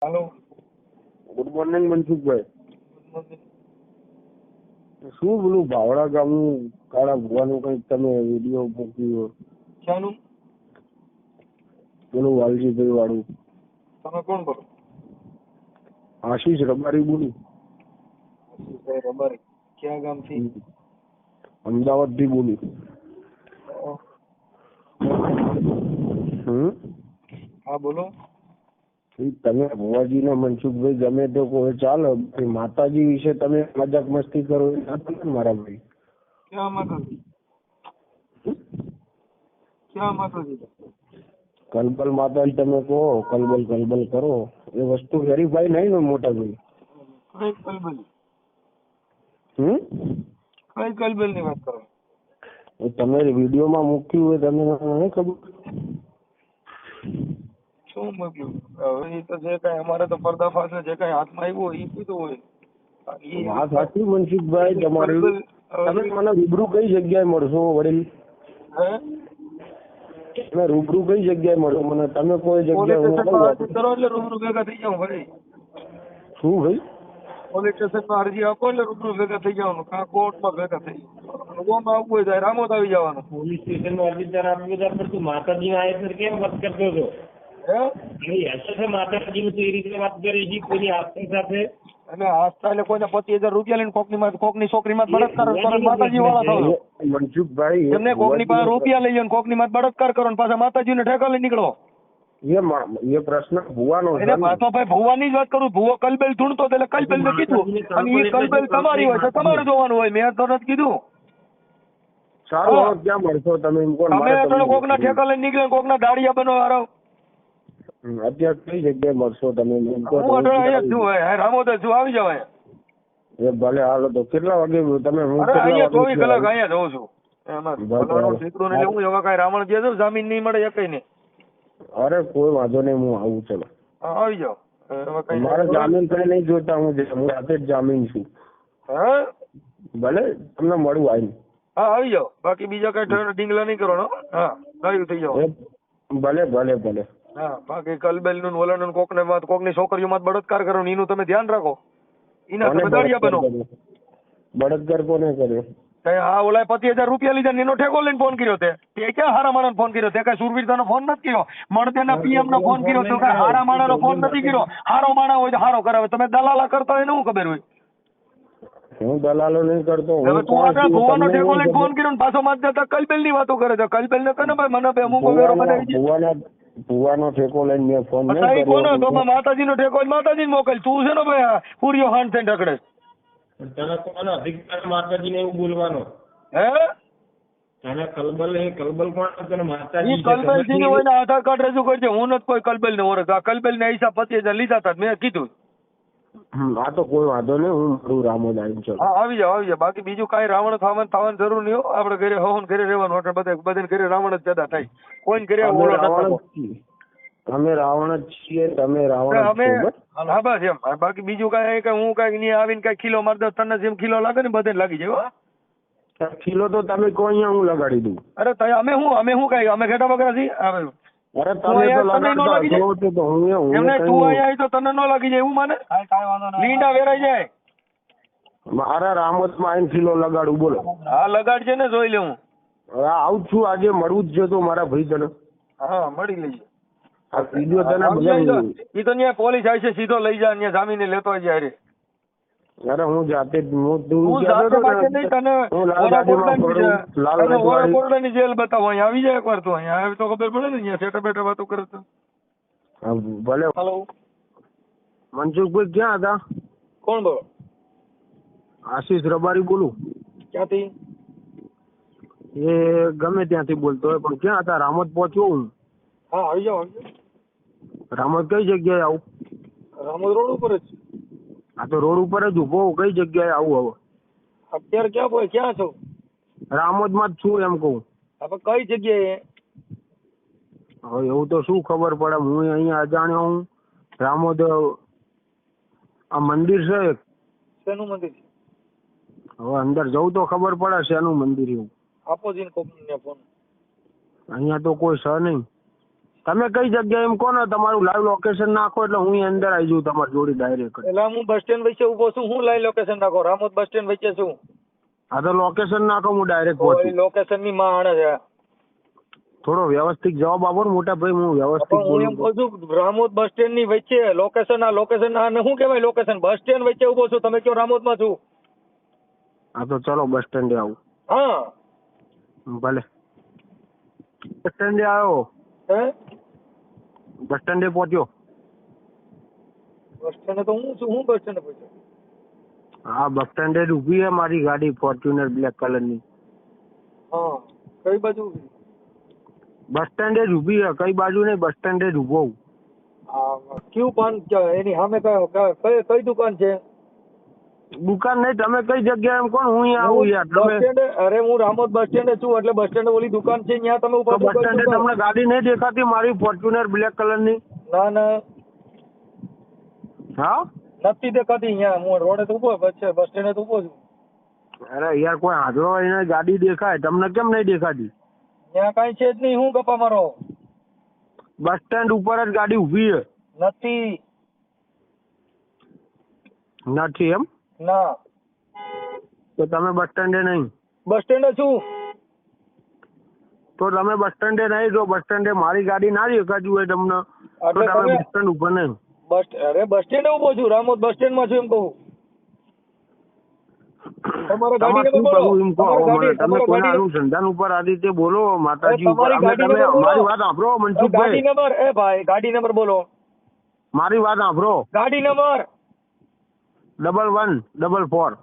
Hello good morning Mansukhbhai. શું પેલું ભાવડા ગામનું કાળા ભુવાનું કંઈક તમે વિડીયો મૂક્યો શાનું? પેલું વાલજીભાઈ વાળું? તમે કોણ બોલો? આશીષ રબારી બોલું. આશીષભાઈ રબારી. ક્યાં ગામથી? અમદાવાદ થી બોલું. હા બોલો. તમે ભુવાજી ને મનસુખભાઈ ગમે તો કોઈ ચાલો, માતાજી વિશે તમે મજાક મસ્તી કરો એ ના ચાલે ને મારા ભાઈ. ક્યાં માતાજી? ક્યાં માતાજી? કલબલ માતાજી તમે કહો, કલબલ કલબલ કરો, એ વસ્તુ વેરીફાઈ નહીં ને મોટા ભાઈ. કઈ કલબલ? કઈ કલબલ ની વાત કરો? તમે વિડીયોમાં મૂક્યું હોય તમને નહીં ખબર? શું મૂક્યું? હવે એ તો જે કઈ અમારે તો પર્દાફાશ જે કઈ હાથમાં આવ્યું હોય એ કીધું હોય. વાત સાચી મનસુખભાઈ તમારી. તમે મને રૂબરૂ કઈ જગ્યાએ મળશો વડીલ? તમે રૂબરૂ કઈ જગ્યાએ મળશો મને? તમે કોઈ જગ્યાએ કરો એટલે રૂબરૂ ભેગા થઈ જાવ ભાઈ. શું ભાઈ? પોલીસ સ્ટેશનમાં અરજી આપો એટલે રૂબરૂ ભેગા થઈ જવાનું. કાં કોર્ટમાં ભેગા થઈ જવાનું. આવવું હોય ત્યારે રામોદ આવી જવાનું. પોલીસ સ્ટેશનમાં અરજી આપી પણ તું માતાજી ના આયે કેમ વાત કરતો હતો? માતાજી નું એ રીતે વાત કરી છે કોઈની આસ્થા સાથે? એટલે આસ્થા એટલે કોઈને 25,000 રૂપિયા લઈને કોકની છોકરી માં બળાત્કાર કરો, માતાજી વાળા થયો. મનસુખભાઈ એમને કોકની પાસે રૂપિયા લઈ જાઓ, કોકની માં બળાત્કાર કરો, પાછા માતાજી ને ઠેકા લઈ નીકળો. એ પ્રશ્ન ભુવાનો છે. પાછો ભાઈ ભુવાની જ વાત કરું. ભુવો કલબેલ ઢૂંઢતો એટલે કલબેલ ને કીધું, અને એ કલબેલ તમારી હોય તો તમારે જોવાનું હોય. મેં તો નથી કીધું. સારું, ક્યાં મળશો તમે? અમે કોકના ઠેકા લઈને નીકળે, કોકના દાડિયા બનો હારો. અત્યારે કઈ જગ્યાએ મળશો તમે? રામોદ છું, આવી જાવ. ભલે હાલો તો કેટલા વાગે તમે? હું 24 કલાક અહીંયા જઉં છું. દીકરો ને હું એવા કઈ રાવણ જે છે જામીન નહીં મળે એક ને. અરે કોઈ વાંધો નહીં, હું આવું. ચલો આવી જાવ. મારે જામીન કઈ નહીં જોતા, હું જાતે જ જામીન છું. ભલે તમને મળું આવીને. હા આવી જાવ. બાકી બીજા કઈ ઢીંગલા નહીં કરવાનો. હા ગાયું થઈ જાવ. ભલે ભલે ભલે. હા બાકી કલબેલ નું ઓલાનું કોકની છોકરીઓ માં બળાત્કાર કરો એનું તમે ધ્યાન રાખો. એના તમે દાડિયા બનો. બળાત્કાર કોને કર્યો? હા ઓલા 25,000 રૂપિયા લીધા એનો ઠેકો લઈને ફોન કર્યો તે ક્યાં હારા માણસ ફોન કર્યો? તે કઈ સુરવીરતાનો ફોન નથી કર્યો. મળદેના પીએમ નો ફોન કર્યો તો કઈ હારા માણસનો ફોન નથી કર્યો. હારો માણસ હોય તો હારો કરાવે. તમે દલાલા કરતા હોય ને શું ખબર હોય? હું દલાલો નહીં કરતો. હવે તું આગળ ભુવાનો ઠેકો લઈને ફોન કર્યો ને પાછો માત દેતા કલબેલ ની વાતો કરે છે. કલબેલ ને કહે ભાઈ મને અમુક વેરો બનાવી ભુવાનો ઠેકો લઈને મેં ફોન નહીં કર્યો. તો માતાજી નો ઠેકો માતાજી ને મોકલ. તું છે ને ભાઈ પૂરીઓ હાંડ થઈને ઢકડે. તને કોનો અધિકાર માતાજી ને એવું બોલવાનો? તને કલબલ કોણ? તને માતાજી કલબેલ ને હોય ને આધાર કાર્ડ રજૂ કરજે. હું નથી કોઈ કલબેલ ને ઓળખ. આ કલબેલ ને હિસાબ 25,000 લીધા હતા મેં કીધું. હા તો કોઈ વાંધો નહીં, હું મારું રામોદ આવી છું. હા આવી જાવ આવી જાવ. બાકી બીજું કાંઈ રાવણ થવાની જરૂર નહીં. આપણે ઘરે હોન ઘરે રહેવાનું. એટલે બધા ઘરે રાવણ જ પેદા થાય. કોઈ ઘરે અમે રાવણ જ છીએ, તમે રાવણ અમે. હા બસ એમ. બાકી બીજું કાંઈ હું કાંઈ આવીને કાંઈ કિલો મારી દઉં તને જેમ કિલો લાગે ને બધે લાગી જાય. કિલો તો તમે કહો અહીંયા હું લગાડી દઉં. અરે અમે શું કાંઈ અમે ઘેટા બકરા છીએ? અરે તમે તો લગાડતા તો હું એમને તું અહીંયા આવી તો તને ન લાગી જાય એવું માને? લીંડા વેરાઈ જાય. મારા રામોદ માં આવીને કિલો લગાડું બોલો. હા લગાડજે ને જોઈ લે. હું આવું છું આજે, મળવું જ છે તો મારા ભાઈ તને. હા મળી લઈએ. આ વિડીયો તને ઈ તો ત્યાં પોલીસ આવી છે, સીધો લઈ જા. ત્યાં જામીને લેતો જાય. અરે હું જાતે જ ની જેલ બતાવો. અહીંયા આવી જાય એકવાર. તું અહીંયા આવી તો ખબર પડે ને. અહીંયા સેટા બેઠા વાતો કરે તો. ભલે. હેલો મનસુખભાઈ ક્યાં હતા? કોણ બોલો? આશીષ રબારી બોલું. ક્યાંથી? એ ગમે ત્યાંથી બોલતો હોય, પણ ક્યાં હતા? રામોદ પહોંચ્યો હું. હા આવી જાઓ. રામોદ કઈ જગ્યાએ આવું? રામોદ રોડ ઉપર જ. હા તો રોડ ઉપર જ ઉભો. કઈ જગ્યાએ આવું હવે? અત્યારે ક્યાં છો? રામોદ માં જ છું એમ કહું. હવે કઈ જગ્યાએ? હવે એવું તો શું ખબર પડે? હું અહીંયા અજાણ્યો હું. રામોદ આ મંદિર છે. શેનું મંદિર? હવે અંદર જવું તો ખબર પડે શેનું મંદિર એવું. આપો જીન કોકને ફોન. અહીંયા તો કોઈ છે નહીં. તમે કઈ જગ્યાએ એમ કહો ને તમારું લાઈવ લોકેશન નાખો એટલે હું અહીં અંદર આવી જાઉં તમારી જોડે ડાયરેક્ટ. એટલે હું બસ સ્ટેન્ડ વચ્ચે ઉભો છું, હું લાઈ લોકેશન નાખો, રામોદ બસ સ્ટેન્ડ વચ્ચે છું. હા તો લોકેશન નાખો, હું ડાયરેક્ટ પહોંચું. લોકેશન ની માં આણે છે. થોડો વ્યવસ્થિત જવાબ આપો ને મોટા ભાઈ, હું વ્યવસ્થિત પણ હું એમ બોલું. કહું છું રામોદ બસ સ્ટેન્ડ ની વચ્ચે લોકેશન, આ લોકેશન આને શું કહેવાય લોકેશન? બસ સ્ટેન્ડ વચ્ચે ઉભો છું, તમે કયો રામોદ માં છું. હા તો ચલો બસ સ્ટેન્ડે આવું. હા ભલે બસ સ્ટેન્ડે આવ્યો, હે બસ સ્ટેન્ડે પહોંચ્યો. બસ સ્ટેન્ડ તો હું છું, હું બસ સ્ટેન્ડ પહોંચ્યો. હા બસ સ્ટેન્ડે જ ઊભી છે મારી ગાડી ફોર્ચ્યુનર બ્લેક કલરની. હા કઈ બાજુ? બસ સ્ટેન્ડે જ ઊભી છે, કઈ બાજુ નહીં, બસ સ્ટેન્ડે જ ઊભો હું. હા ક્યુ પાન એની સામે કઈ દુકાન છે? દુકાન નહીં, તમે કઈ જગ્યાએ એમ કોણ હું અહીંયા આવું યાર. બસ તમે સ્ટેન્ડ, અરે હું રામોદ બસ સ્ટેન્ડ છું, એટલે બસ સ્ટેન્ડ ઓલી દુકાન છે ત્યાં તમે તો ઉભા બસ સ્ટેન્ડે તમને ગાડી નહીં દેખાતી મારી ફોર્ચ્યુનર બ્લેક કલરની? ના ના હા નથી દેખાતી, અહીંયા હું રોડે તો ઉભો બસ સ્ટેન્ડે તો ઉભો છું. અરે યાર કોઈ હાજરો એને ગાડી દેખાય, તમને કેમ નહીં દેખાતી? ત્યાં કાંઈ છે જ નહીં, હું ગપ્પા મારો. બસ સ્ટેન્ડ ઉપર જ ગાડી ઊભી છે. નથી. નથી એમ? ના તો તમે બસ સ્ટેન્ડે નહીં? બસ સ્ટેન્ડે છું. તો તમે બસ સ્ટેન્ડે નહીં, જો બસ સ્ટેન્ડે મારી ગાડી ના દેખાતી હોય તમને તો એટલે તમે તમે બસ સ્ટેન્ડ ઉપર નહીં. અરે બસ સ્ટેન્ડે ઉભો છું, રામોદ બસ સ્ટેન્ડ માં છું એમ કહું. તમારે ગાડી તમારે નંબર શું બોલો. કરવું એમ કહો મને. તમે તમારા કોઈના ગાડી અનુસંધાન ઉપર આ રીતે બોલો માતાજી ઉપર. તમારી ગાડી તમે નંબર બોલો. મારી વાત સાંભળો ગાડી મનસુખભાઈ, નંબર, એ ભાઈ ગાડી નંબર બોલો. મારી વાત સાંભળો. ગાડી નંબર 1144.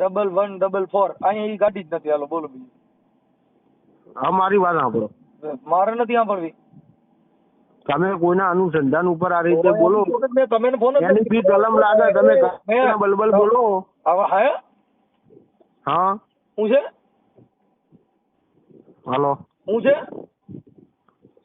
1144. અહીંયા ઈ ગાડી જ નથી. હાલો બોલો બીજું. હા મારી વાત સાંભળો. મારે નથી સાંભળવી. તમે કોઈના અનુસંધાન ઉપર આ રીતે બોલો, મેં તમે ફોન જ એની ફી કલમ લાગે, તમે કાંઈના બલબલ બોલો. હવે હે હા હું છે? હાલો, હું છે?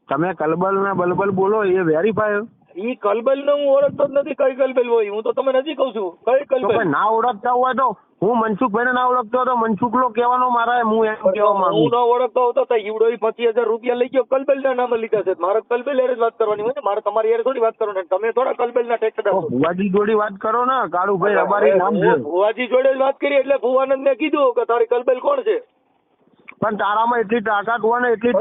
તમે કલબલ ના બલબલ બોલો એ વેરીફાય. ઈ કલબલ ને હું ઓળખતો જ નથી, કઈ કલબલ હોય. હું તો તમે નથી કહું છું કઈ તો કલબલ. કોઈ ના ઓળખતા હોય તો હું મનસુખભાઈ ને ના ઓળખતો હતો મનસુખલો કહેવાનો મારા, હું એમ કહેવા માંગુ. હું ન ઓળખતો હોતો તો ઈવડો 25,000 રૂપિયા લઈ ગયો, કલબલ ના નામે લીધા છે. મારે કલબલ હારે જ વાત કરવાની હોય ને, મારે તમારી હારે થોડી વાત કરવાની. તમે થોડા કલબલ ના ટેક્સદાર છો. ભુવાજી જોડી વાત કરો ને, કાળુભાઈ રબારી નામ છે. ભુવાજી જોડે જ વાત કરી એટલે ભુવાનંદ ને કીધું કે તારી કલબલ કોણ છે. પણ તારામાં એટલી તાકાત હોય ને એટલી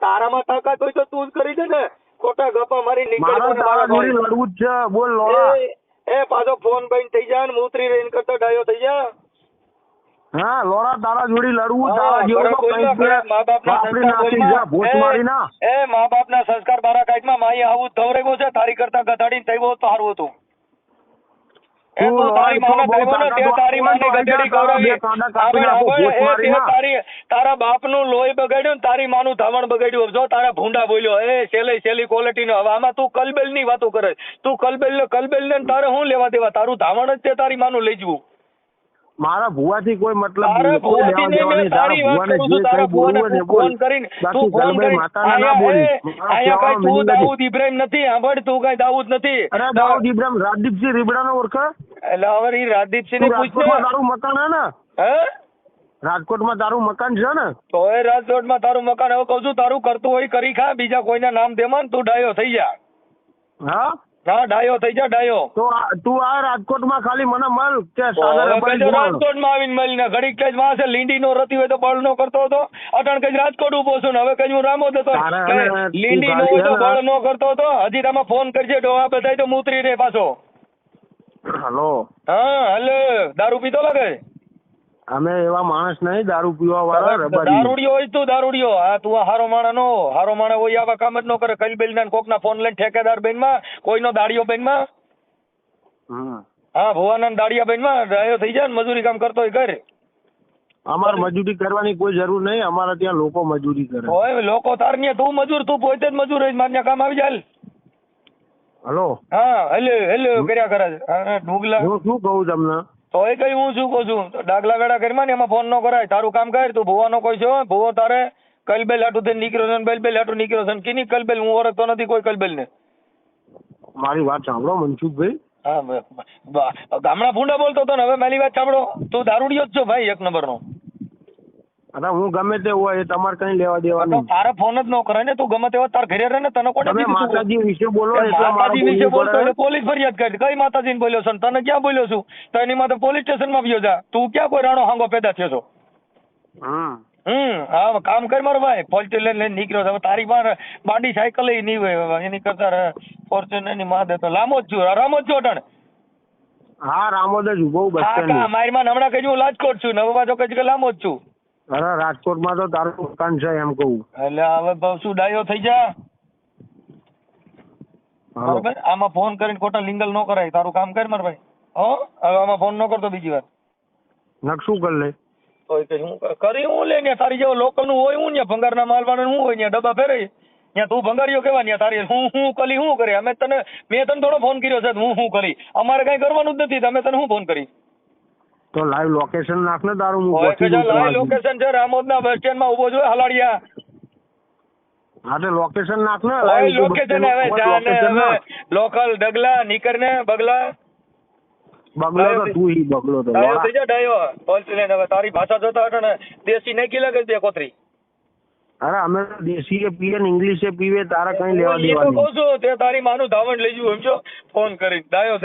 તારામાં તાકાત હોય તો તું જ કરી દે ને. ખોટા ગપ્પા મારી નીકળી લડવું જ છે. બોલ લોડા. એ પાછો ફોન બંધ થઈ જાય ને ઉતરી રહીને કરતો ડાયો થઈ જા. હા લોડા તારા જોડી લડવું, તારા જેવો મા બાપ ના સંસ્કાર બારા કાઢમાં માઈ આવું ધવરેગો છે. તારી કરતા ગધાડી થયો તો સારું હતું. તારા બાપ નું લોહી બગાડ્યું, તારી માનું ધાવણ બગાડ્યું. જો તારા ભૂંડા બોલ્યો એ સેલી ક્વોલિટી નો. હવે આમાં તું કલબેલ ની વાતો કરે. તું કલબેલ ને તારે શું લેવા દેવા? તારું ધાવણ જ તે તારી માનું લઈ જવું. મારા ભુવાથી કોઈ મતલબ તારા ભુવાથી નહીં, મેં તારી વાત કરું છું. તારા ભુવાને ફોન કરીને તું ફોન કરી અહીંયા કઈ તું દાઉદ ઇબ્રાહિમ નથી. સાંભળ, તું કઈ દાઉદ નથી. અરે દાઉદ ઇબ્રાહિમ રાજદીપસિંહ રીબડાનો ઓળખે? એટલે હવે રાજદીપસિંહ ને પૂછ. તારું મકાન હે ને? હે રાજકોટમાં તારું મકાન છે ને? તો એ રાજકોટમાં તારું મકાન. હવે કહું છું તારું કરતું હોય કરી ખા, બીજા કોઈના નામ દેમાં તું ડાયો થઈ જા. હા હા ડાયો થઈ જા, ડાયો. તો તું આ રાજકોટમાં ખાલી મને મળ કે રાજકોટમાં આવીને મળીને ઘડીક કઈ વાંસે લીંડી નો રતી હોય તો બળ નો કરતો હતો. અટણ કઈ રાજકોટ ઉભો છું ને હવે કઈ હું રામોદ હતો. લીંડી નો હોય તો બળ નો કરતો હતો. હજી તમે ફોન કરજે ડોહા બધા તો મૂતરી રે પાછો. હલો. હા હલો, દારૂ પીતો લાગે? અમે એવા માણસ નહીં દારૂ પીવા વાળા. દારૂડિયો હોય તું, દારૂડિયો. હા તું હારો માણા નો, હારો માણા હોય આવા કામ જ ન કરે. કલબેલ ના કોક ના ફોન લઈને ઠેકેદાર બેન માં, કોઈનો દાડિયો બેન માં. હા ભુવાનંદ દાડિયા બેન માં ડાયો થઈ જાય ને, મજૂરી કામ કરતો હોય કરે. અમારે મજૂરી કરવાની કોઈ જરૂર નહીં. અમારે ત્યાં લોકો મજૂરી કરે. હોય લોકો તાર ને તું મજૂર, તું પોતે જ મજૂર હોય. મારે કામ આવી જાય. હલો. હા હેલો કર્યા કરે છે. હા ડુગલા હું શું કહું તમને? તો એ કઈ હું શું કહું છું, ડાગલા ગાડા કરી ને એમાં ફોન ન કરાય. તારું કામ કર. તું ભુવાનો કોઈ છે? ભુવો તારે કલબેલ હાટું થઈને નીકળ્યો છે, બેલ હાટું નીકળ્યો છે. કિની કલબેલ? હું ઓળખતો નથી કોઈ કલબેલ ને. મારી વાત સાંભળો મનસુખભાઈ. હા ગામડા ભૂંડા બોલતો હતો ને હવે મારી વાત સાંભળો. તું દારૂડિયો જ છો ભાઈ, એક નંબર નો. અરે હું ગમે તે હોય એ તમારે કઈ લેવા દેવા તો નહીં. તારે ફોન જ ન કરે ને, તું ગમે તેવા તાર ઘરે રહે ને, તને કોને તમે કીધું તું? માતાજી વિશે બોલો એ એટલે મારે માતાજી વિશે બોલવું બોલતો પડે. એટલે પોલીસ ફરિયાદ કરી. કઈ માતાજીને બોલ્યો છે ને તને ક્યાં બોલ્યો છું? તો એની માટે પોલીસ સ્ટેશનમાં ગયો જા. તું ક્યાં કોઈ રાણો હાંગો પેદા થયો છો? હા કામ કર મારો ભાઈ. ફોર્ચ્યુનર લઈને નીકળ્યો છે. હવે તારી પાસે બાડી સાયકલ નહીં હોય, એની કરતા ફોર્ચ્યુનર ની માં દે તો લાંબો જ છું, રામો જ છું અટાણે. હા રામોદ જ ઉભો બસ હા સ્ટેન્ડ. કા મારી માં હમણાં કઈ હું રાજકોટ છું ને હવે પાછો કઈ કે લાંબો જ છું. અરે રાજકોટમાં તો તારું દુકાન છે એમ કહું. એટલે હવે બહુ શું ડાયો થઈ જા. હાલો. બરાબર, આમાં ફોન કરીને ખોટા લીંગલ ન કરાય. તારું કામ કર માર ભાઈ. હો હવે આમાં ફોન ન કરતો બીજી વાર. નકશું કરી લે. તો કે હું કરી હું લે ને તારી જેવો લોકલ નું હોય હું ને ભંગારના માલવાળા હું હોય ને ડબ્બા ફેરે ત્યાં તું ભંગારીઓ કેવા ને તારી હું કલી હું કરે. મેં તને થોડો ફોન કર્યો છે હું કરી. અમારે કઈ કરવાનું જ નથી. તમે તને હું ફોન કરી તો લાઈવ લોકેશન નાખ ને તારું. હું હોય પહોંચી કે જઉં લાઈવ તમારા સુધી. લોકેશન છે રામોદના બસ સ્ટેન્ડ માં ઉભો છું હલાડિયા. હા તો લોકેશન નાખ ને. હોય live લોકેશન હવે જા ને location હવે નાખ. લોકલ ડગલા નીકળ ને બગલા બગલો તો તું ઈ બગલો તો ડાયો લોડા. થઈ જા ડાયો. બોલતી હવે તારી ભાષા જોતા હતો ને દેશી નાખી લાગે બે કોતરી. અરે અમે તો દેશીએ પીએ ને ઇંગ્લિશે પીવે તારા કઈ લેવા હું ઈ દેવા તો નહીં. કહું છું તે તારી માનું ધાવણ લઈ જવું સમજો ફોન કરી ડાયો